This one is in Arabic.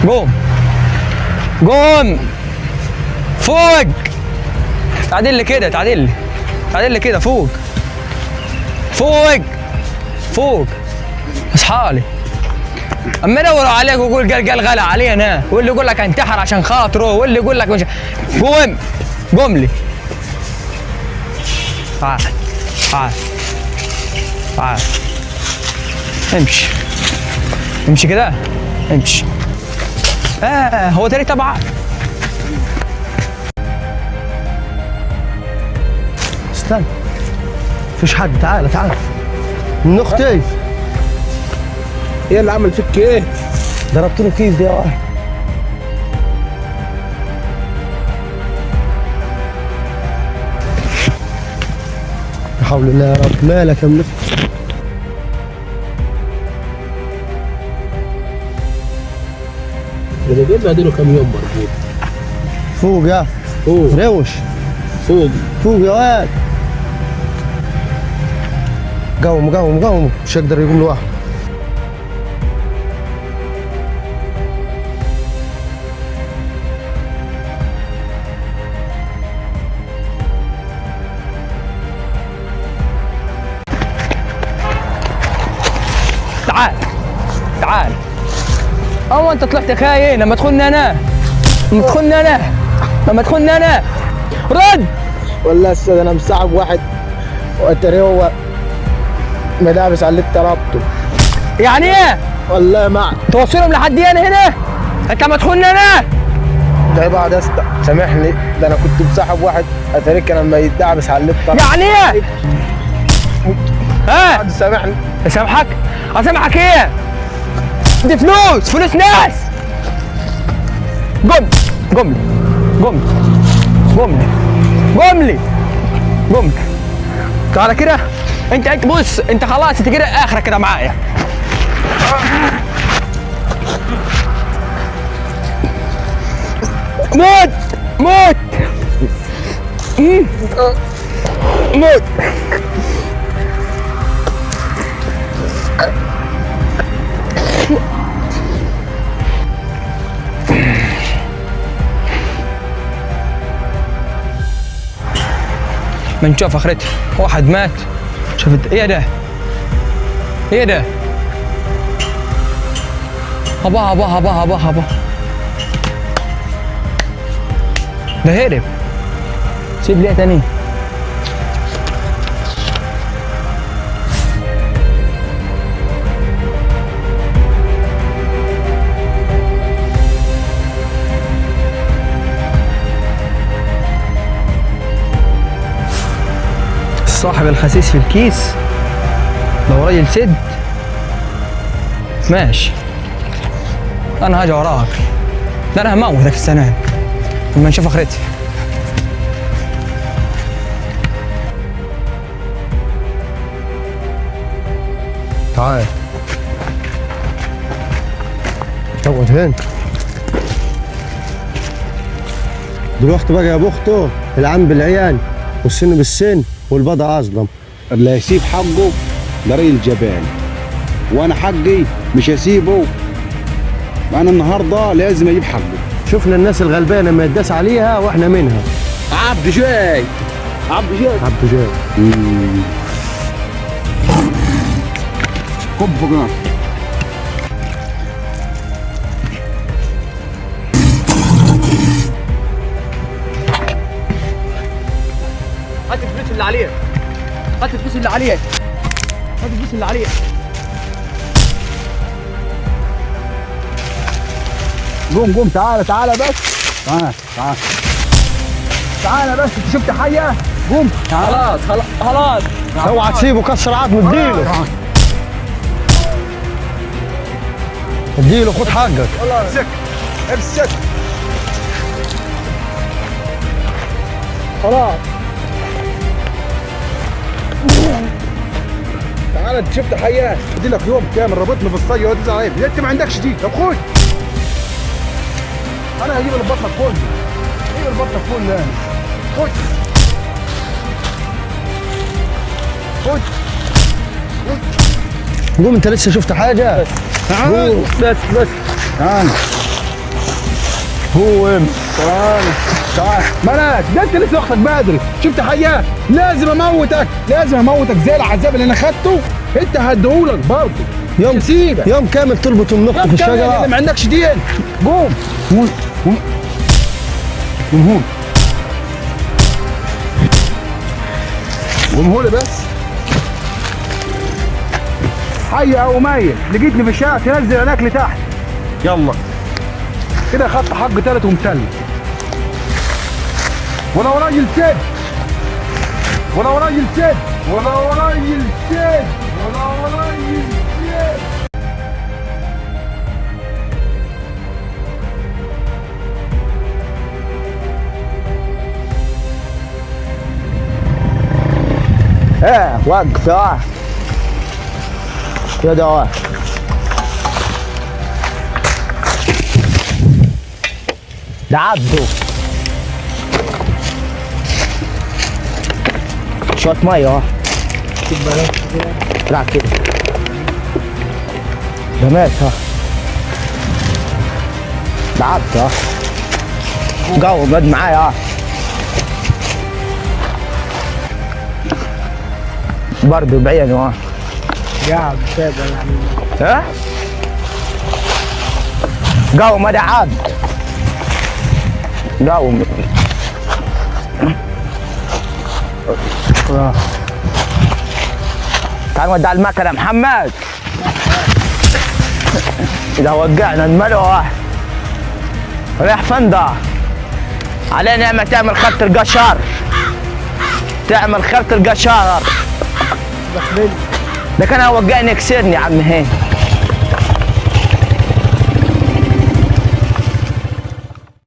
قوم قوم فوق. تعدل لي كده، تعدل لي كده. فوق فوق فوق. اصحالي اما ادور عليك ويقول قال غلا علينا، واللي يقول لك انتحر عشان خاطره، واللي يقول لك مش. قوم لي. تعال تعال تعال. امشي كده، امشي. هو تاني تبعك. استنى، مفيش حد. تعال من اختي. ايه اللي عمل فيك ايه؟ ضربت له كيس دي يا واحد. لا حول الله يا رب. مالك يا ابن اختي؟ ده جايب له كام يوم مربوط. فوق يا روش. فوق يا واد. قوم مش هيقدر يقوم لوحده. تعال. أو أنت طلعت خاين لما تخوني أنا. لما تخوني أنا رد. والله السيد انا مساعب واحد واتري هو مدابس على اللي انت رابطه. يعني إيه؟ والله ما توصلهم لحد أنا هنا؟ أنت ما تخوني أنا؟ ده بعد اسطى سامحني، ده انا كنت مساحب واحد اتريك لما يتدعبس على اللي انت. يعني إيه؟ ها؟ سامحني. أسامحك إيه؟ دي فلوس ناس. قم لي. تعال كده. انت بص، انت خلاص انت كده اخرك كده معايا. موت. ما نشوف اخرتها. واحد مات. شفت ايه ده؟ هبا ده هرب. سيب ليه تاني. صاحب الخسيس في الكيس لو راجل سد ماشي. انا هاجي وراك. ده انا هموتك السنه لما نشوف اخرتي. تعال اقعد هنا. دلوقتي بقى يا بختو العم بالعيال والسن بالسن والبضع اظلم. اللي هيسيب حقه ده راجل جبان، وانا حقي مش هسيبه. وانا النهارده لازم اجيب حقه. شفنا الناس الغلبانه ما يداس عليها واحنا منها. عبد جاي. كب بقى. هات الفلوس اللي عليك. قوم تعالى بس. تعالى بس. انت شفت حاجه؟ قوم. خلاص. اوعى تسيبه كسر عظمه. اديله خد حقك. امسك. خلاص تعالى. انت شفت حياه ادي لك يوم كامل ربطني في الصيد وتزعل عيب. انت ما عندكش دي. طب خد. انا هجيب البطنه كله. خد. قوم انت لسه شفت حاجه؟ بس تعال. قوم. تعال مالك، ده انت لسه واخدك بدري، شفت حاجه؟ لازم اموتك زي العذاب اللي انا خدته، انت هديهولك برضه. يوم سيبك يوم كامل تربط النقط في اللي الشجره. ما عندكش دين. قوم قوم قوم قوم هون، قوم هون بس. حي او ميت لقيتني في الشارع تنزل عينك لتحت. يلا كده خدت حق تالت ومتل. ولا راجل سد، ولا راجل سد، ولا راجل سد، ولا راجل سد. ايه وقف كده. ده عبده شوية مية طلع كده. ده مات ده عبده جو بد معايا برضه بعينه قاعد سابع يعني. ها قوم ده عبد قوم. تعال ودع المكنه محمد. اذا وقعنا الملوه ريح فندق علينا نعمة تعمل خط القشر، تعمل خط القشر. ده كان وقعني كسرني يا عم هين.